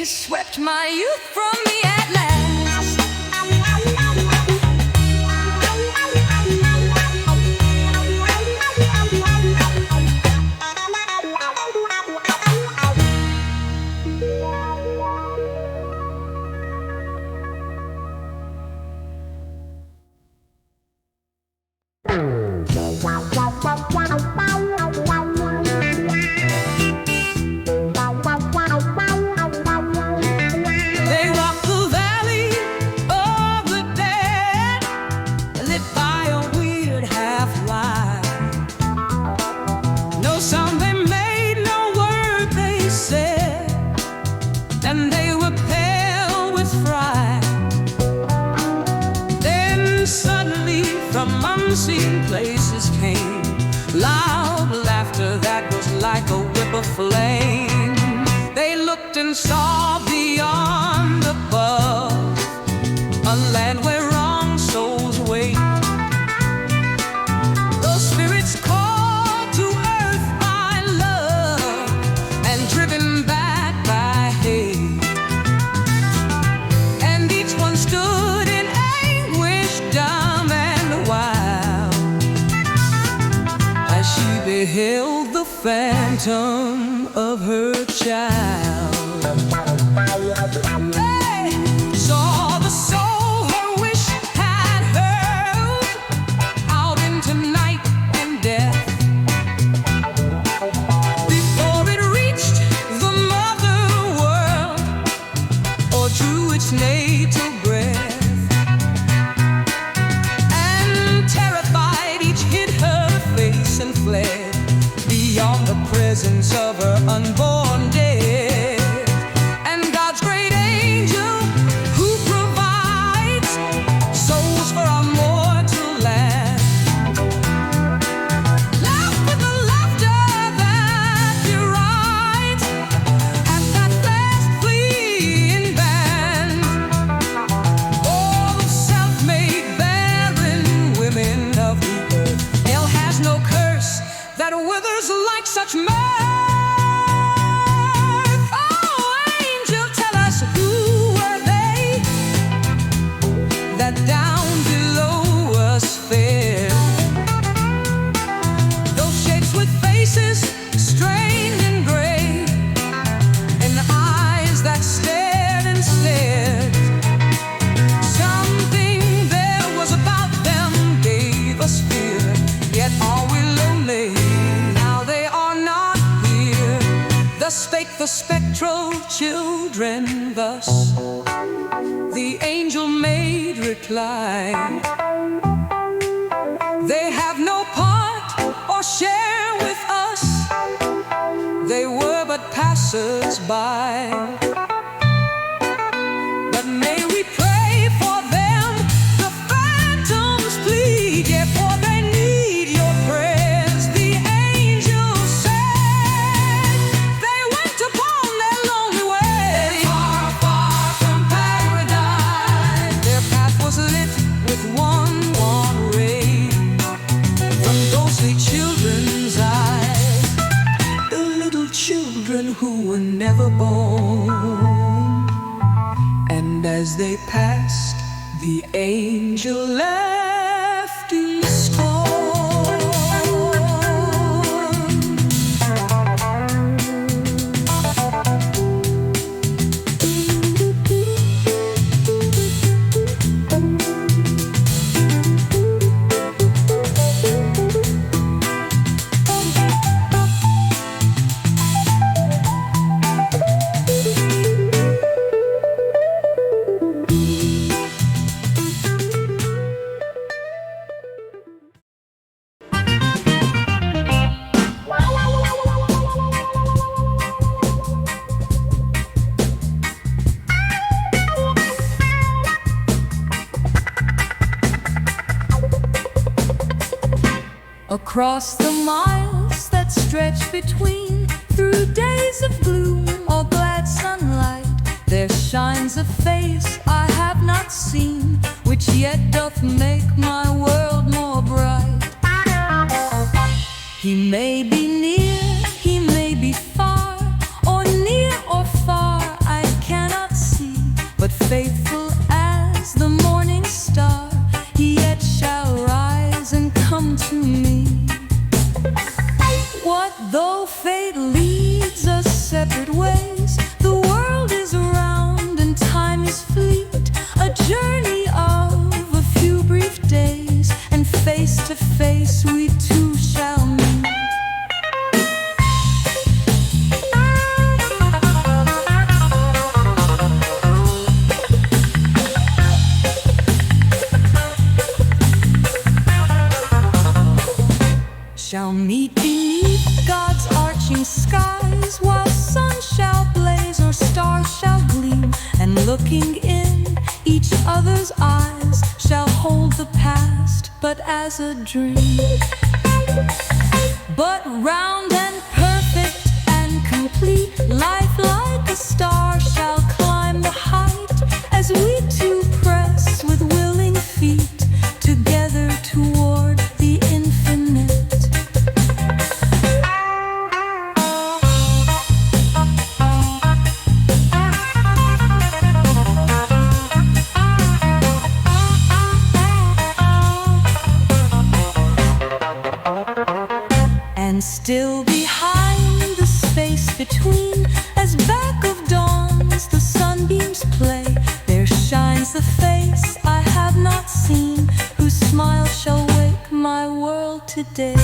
Swept my youth from me at last. Unseen places came, loud laughter that was like a whip of flame. They looked and saw beyond above, a land where wrong souls wait. Those spirits called to earth by love and driven back by hate, and each one stood in anguish, dumb and wild, as she beheld the phantom of her child. They saw the soul her wish had hurled out into night and death, before it reached the mother world or drew its natal breath. And terrified, each hid her face and fled beyond the presence of her unborn dead. down below us fared. Those shapes with faces strained and gray, and eyes that stared and stared. Something there was about them gave us fear, yet are we lonely. Now they are not here. Thus spake the spectral children, thus the angel made reply. They have no part or share with us. They were but passers-by. But may we pray for them, the phantoms plead, yeah, for they need your prayers. The angel said they went upon their lonely way, far, far from paradise. Their path was lit with one ray from ghostly children's eyes, the little children who were never born. And as they passed, the angel left in scorn. Across the miles that stretch between, through days of gloom or glad sunlight, there shines a face I have not seen, which yet doth make my world more bright. He may be near, he may be far, or near or far I cannot see, but faithful as the morning star, he yet shall rise and come to me. What though fate leads us separate ways? The world is round and time is fleet, a journey of a few brief days, and face to face we two shall meet. Shall meet beneath God's arching skies, while sun shall blaze or stars shall gleam, and looking in each other's eyes shall hold the past but as a dream. But round and perfect and complete, life like a star shall climb the height, as we two press with willing feet together toward the infinite. And still behind the space between, as back of dawns the sunbeams play, there shines the face I have not seen, whose smile shall wake my world today.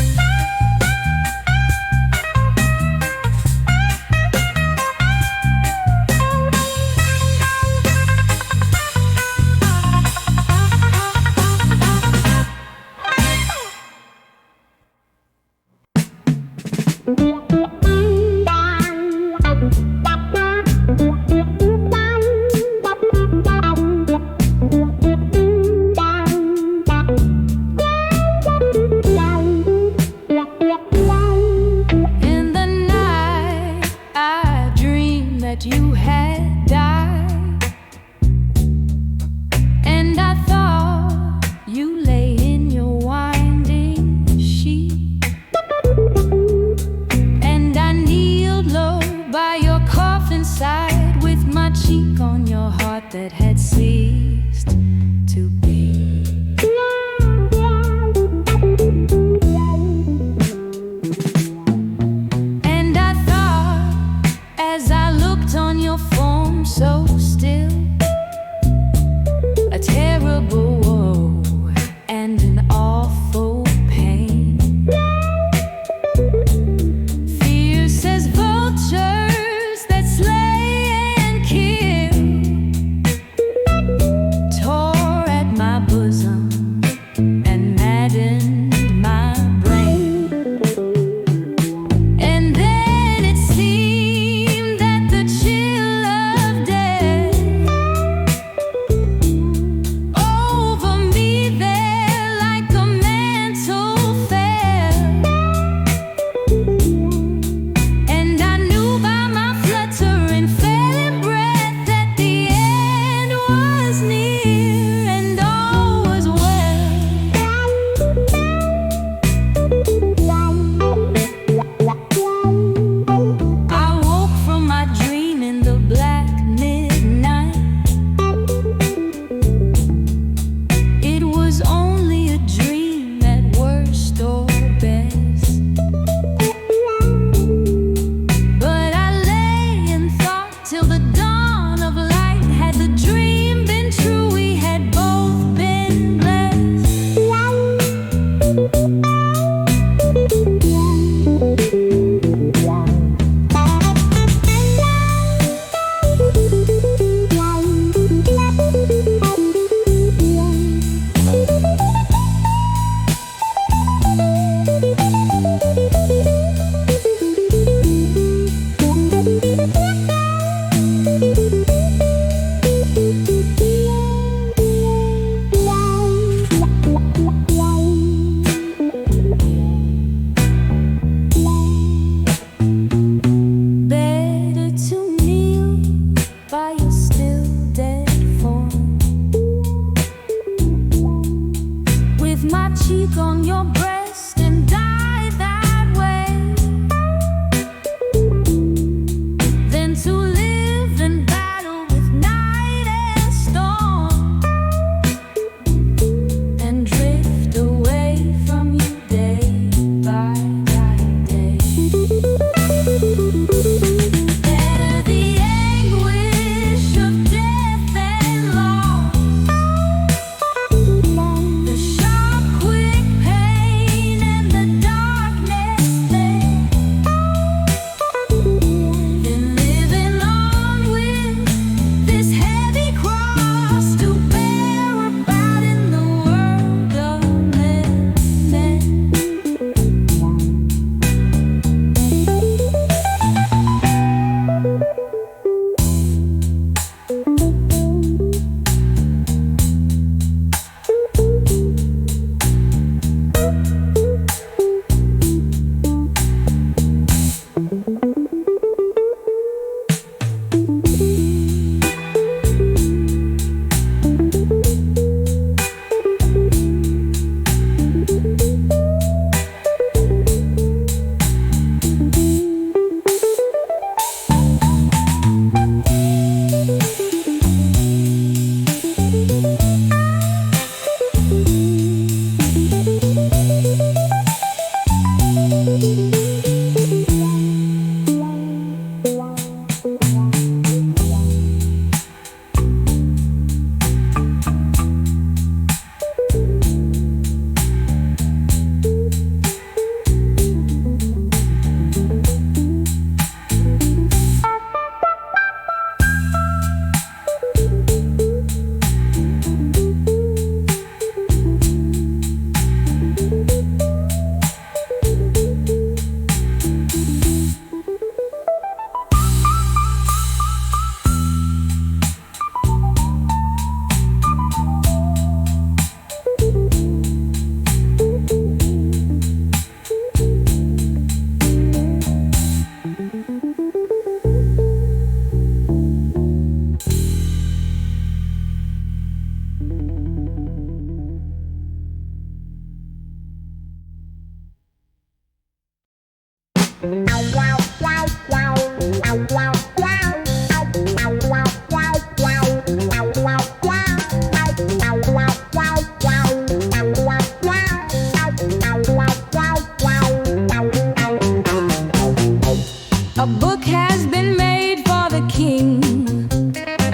A book has been made for the king,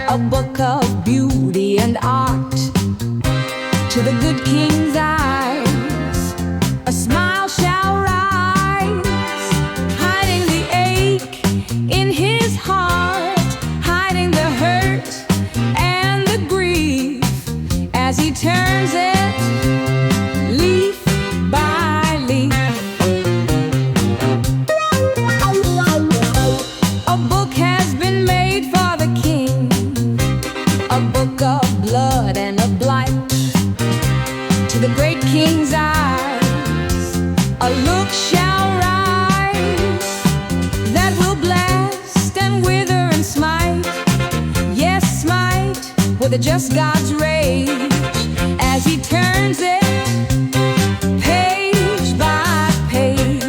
a book of beauty and art. To the good king's eyes, a smile shall rise, hiding the ache in his heart, hiding the hurt and the grief, as he turns it leaf by leaf. A book has been made for the king, a book of blood and of blight. To the great king's eyes, a look shall rise that will blast and wither and smite. Yes, smite with a just God's rage, as he turns it page by page.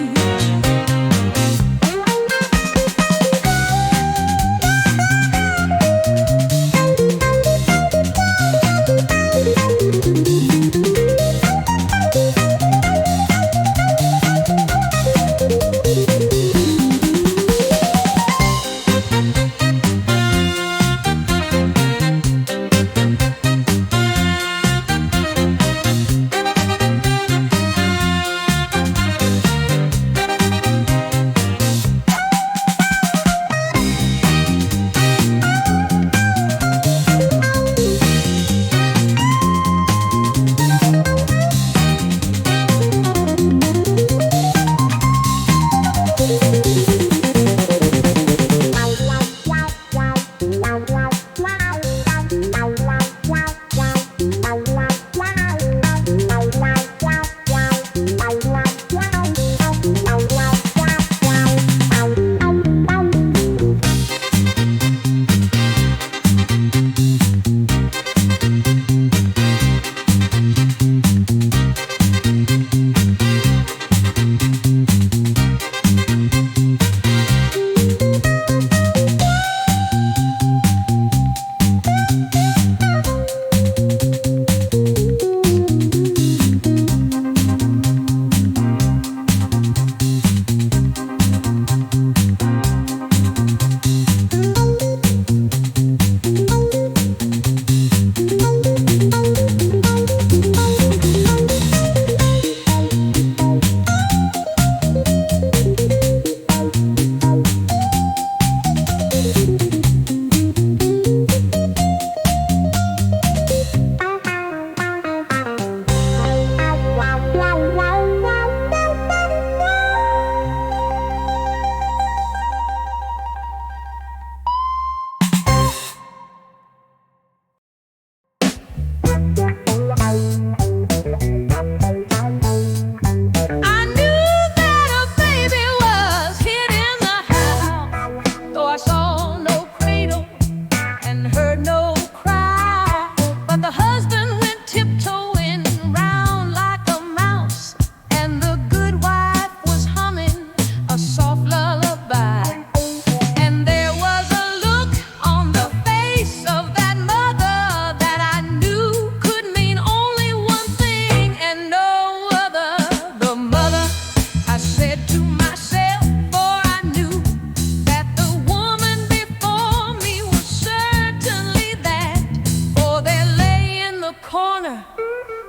corner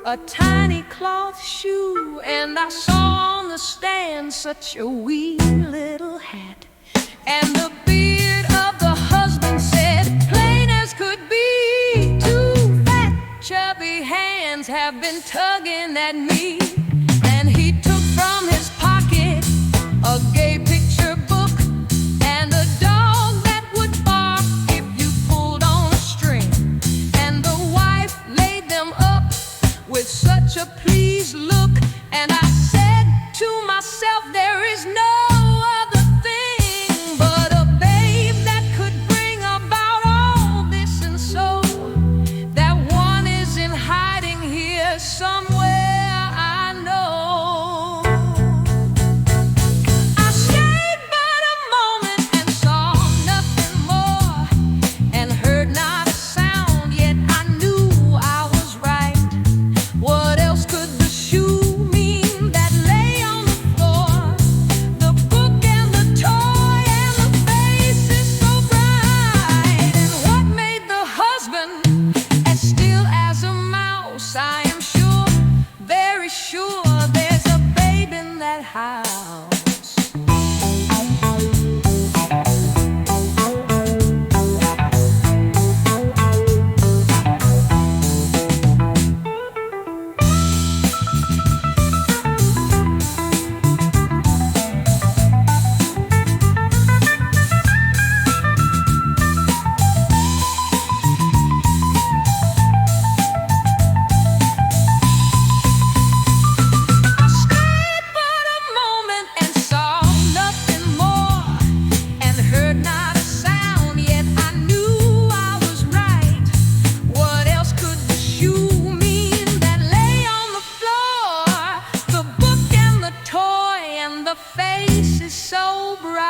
a tiny cloth shoe, and I saw on the stand such a wee little hat. And the beard of the husband said, plain as could be, two fat, chubby hands have been tugging at me. And he took from his pocket a gay picture book and a dog that would bark if you pulled on a string. And the wife laid them up with such a pleased look, and I said to myself, there is no other thing but a babe that could bring about all this, and so that one is in hiding here somewhere, I know. I stayed but a moment and saw nothing more, and heard not a sound, yet I knew I was right. What else could the shoe mean that lay on the floor? The book and the toy and the faces so bright. And what made the husband as still as a mouse? I am sure, very sure, there's a babe in that house. I stayed but a moment and saw nothing more, and heard not a sound, yet I knew I was right. What else could the shoe mean that lay on the floor? The book and the toy and the faces so bright.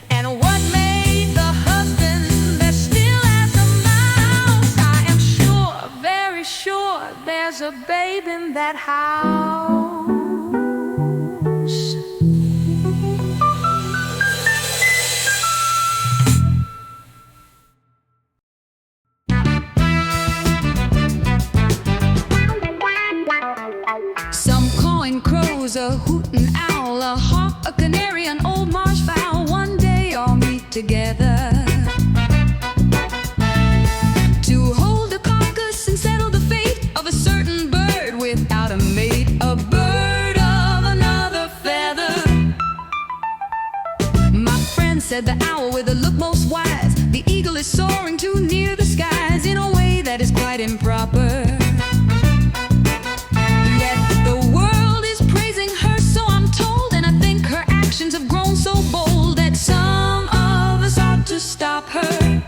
And what made the husband as still as a mouse? I am sure, very sure, there's a babe in that house. Some cawing crows, a hooting owl, a hawk, a canary, an old marsh fowl. One day all meet together to hold a caucus and settle the fate of a certain bird without a mate, a bird of another feather. My friend said the owl with a look most wise, the eagle is soaring too near the skies in a way that is quite improper. Yet the world is praising her, so I'm told, and I think her actions have grown so bold that some of us ought to stop her.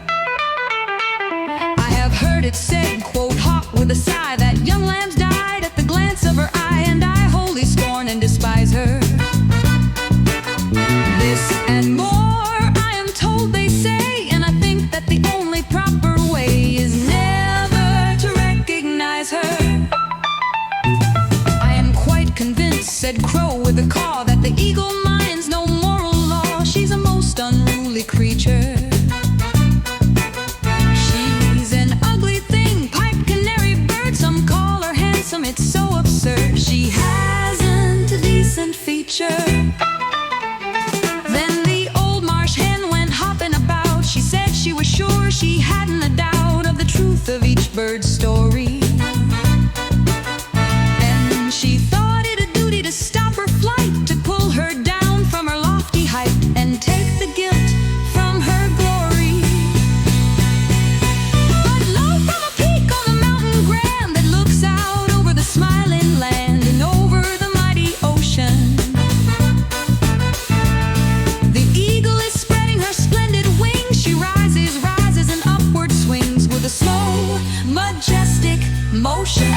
I have heard it said, quote Hawk with a sigh, that young lambs died at the glance of her eye, and I wholly scorn and despise her. This and more I am told they say, and I think that the only proper way is never to recognize her. I am quite convinced, said Crow with a caw, that the eagle minds no moral law. She's a most unruly creature. She's an ugly thing, pipe, canary, bird. Some call her handsome, it's so absurd. She hasn't a decent feature. Then the old marsh hen went hopping about. She said she was sure she hadn't a doubt of the truth of each bird's story. And she thought it a duty to stop her flight, to pull her down from her lofty height and take the guilt from her glory. But lo, from a peak on the mountain grand that looks out over the smiling land and over the mighty ocean, the eagle is spreading her splendid wings. She rises, rises and upward swings with a slow, majestic motion.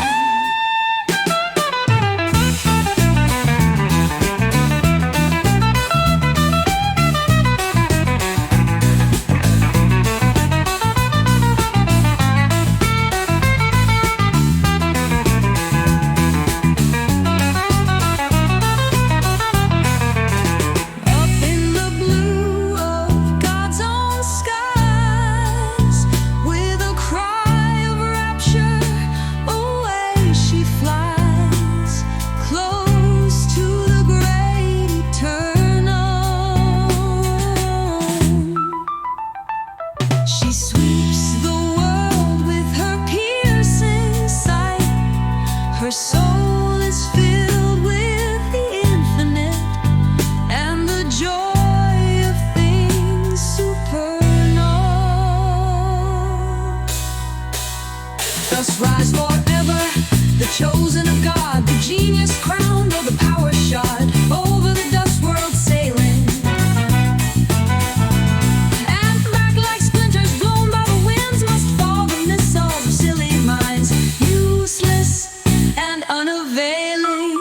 Cry Thus rise forever, the chosen of God, the genius crowned or the power shot, over the dust world sailing. And back like splinters blown by the winds must fall the missiles of silly minds, useless and unavailing.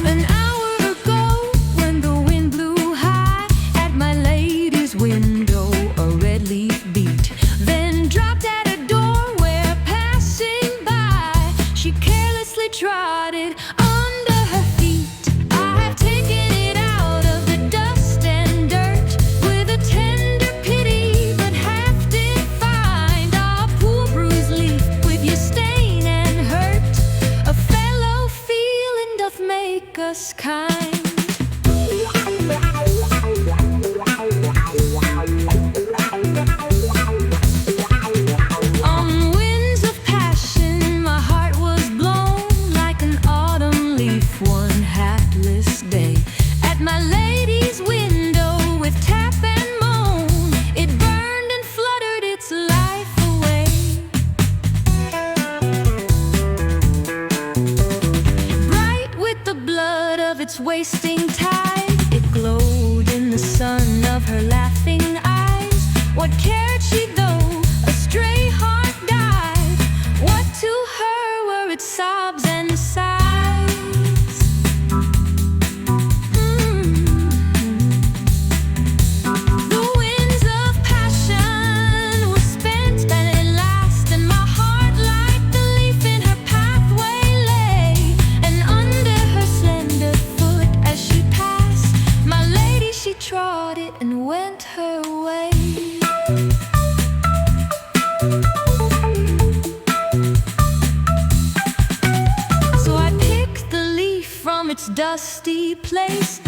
An hour ago, when the wind blew high at my lady's window, a red leaf beat, then dropped at a door where passing by she carelessly trotted under her feet. I have taken it out of the dust and dirt with a tender pity, but half did find a poor bruised leaf with your stain and hurt. A fellow feeling doth make us kind. On winds of passion, my heart was blown like an autumn leaf one hapless day. At my lady's window with tap and moan, it burned and fluttered its life away. Bright with the blood of its wasting tide, it glowed in the sun of her laughing eyes. What cared she though a stray heart died? What to her were its sobs and sighs? The winds of passion were spent and at last, and my heart like the leaf in her pathway lay. And under her slender foot as she passed, my lady she trod it and went her way. So I picked the leaf from its dusty place